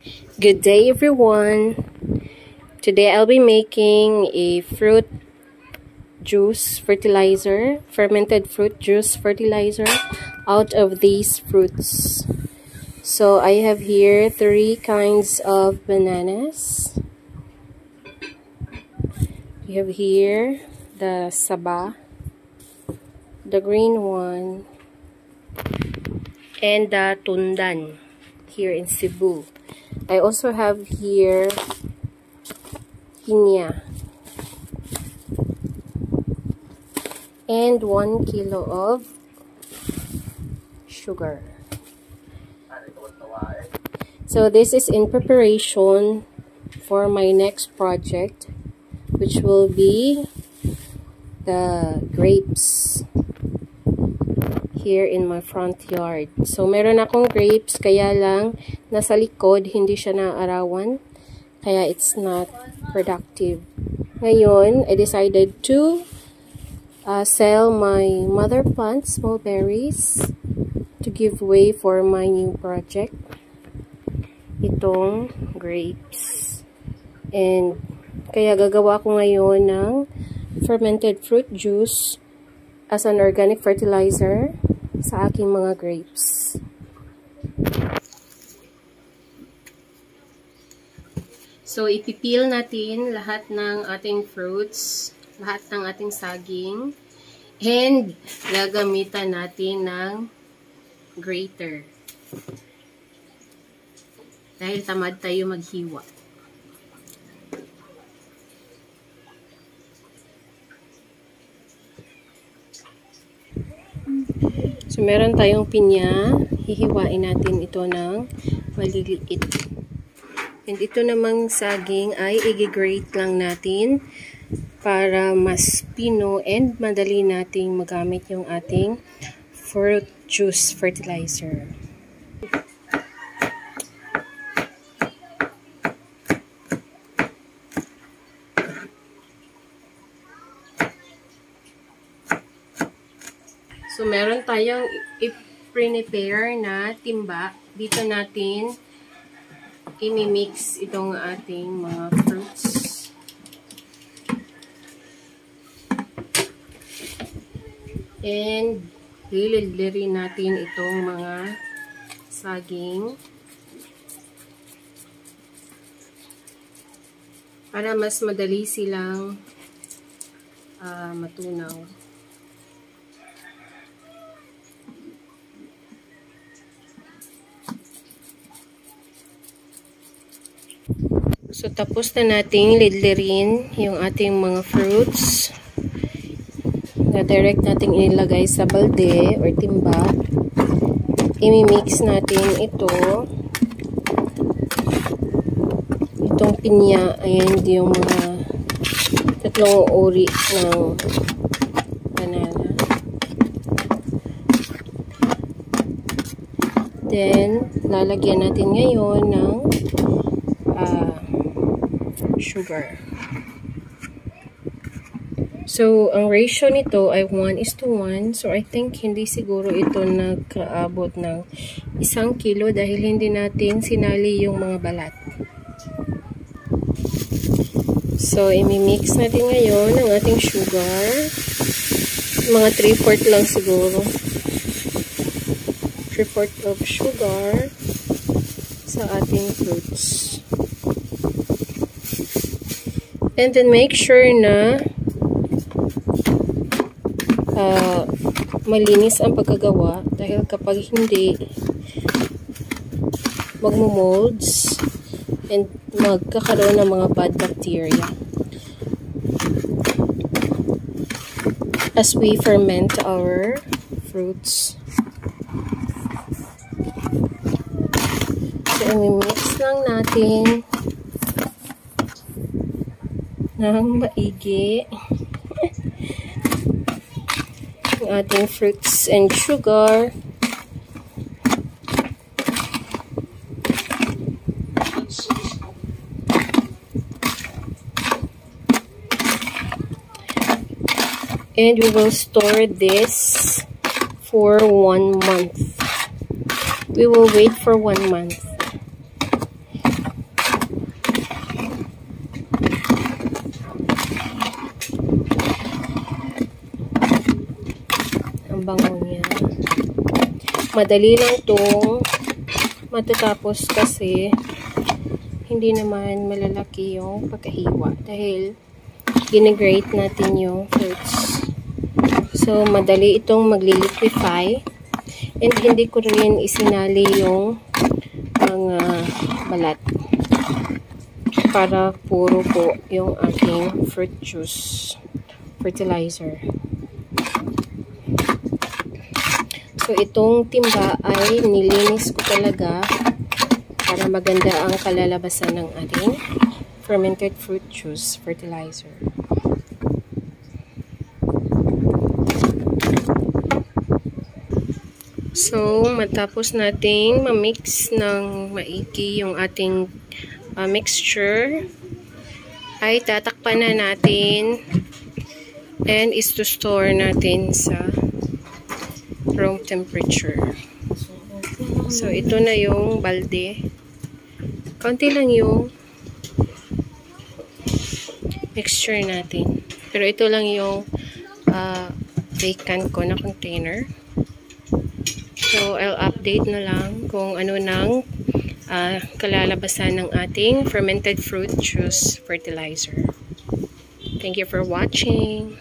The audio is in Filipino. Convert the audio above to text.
Good day everyone. Today I'll be making a fruit juice fertilizer, fermented fruit juice fertilizer out of these fruits. So I have here 3 kinds of bananas. We have here the saba, the green one, and the tundan here in Cebu. I also have here piña and 1 kilo of sugar. So this is in preparation for my next project, which will be the grapes here in my front yard. So meron akong grapes, kaya lang nasa likod, hindi siya naaarawan, kaya it's not productive. Ngayon, I decided to sell my mother plants, mulberries, to give way for my new project, itong grapes. And kaya gagawa ko ngayon ng fermented fruit juice as an organic fertilizer sa aking mga grapes. So, ipipil natin lahat ng ating fruits, lahat ng ating saging, and gagamitan natin ng grater. Dahil tamad tayo maghiwa. So, meron tayong pinya. Hihiwain natin ito ng maliliit. And ito namang saging ay i-grate lang natin para mas pino and madali nating magamit yung ating fruit juice fertilizer. So, meron tayong i-prepare na timba. Dito natin i-mix itong ating mga fruits. And lililirin natin itong mga saging para mas madali silang matunaw. So, tapos na nating lidlirin yung ating mga fruits. Na-direct natin inilagay sa balde or timba. I-mix natin itong pinya and yung mga tatlong uri ng banana. Then, lalagyan natin ngayon ng sugar. So, ang ratio nito ay 1:1. So, I think hindi siguro ito nagkaabot ng 1 kilo dahil hindi natin sinali yung mga balat. So, imimix natin ngayon ang ating sugar. Mga 3/4 lang siguro. 3/4 of sugar sa ating fruits. And then make sure na malinis ang pagkagawa dahil kapag hindi, magmo-molds and magkakaroon ng mga bad bacteria as we ferment our fruits. So, i-mix lang natin ng maigi ang ating fruits and sugar. And we will store this for 1 month. We will wait for 1 month. madali lang itong matatapos kasi hindi naman malalaki yung pagkahiwa dahil ginagrate natin yung fruits. So, madali itong magli-liquefy and hindi ko rin isinali yung mga balat para puro po yung aking fruit juice fertilizer. So, itong timba ay nilinis ko talaga para maganda ang kalalabasan ng ating fermented fruit juice fertilizer. So, matapos nating ma-mix ng maigi yung ating mixture, ay tatakpan na natin and is to store natin sa room temperature. So, ito na yung balde. Kaunti lang yung mixture natin. Pero ito lang yung vacant ko na container. So, I'll update na lang kung ano nang kalalabasan ng ating fermented fruit juice fertilizer. Thank you for watching.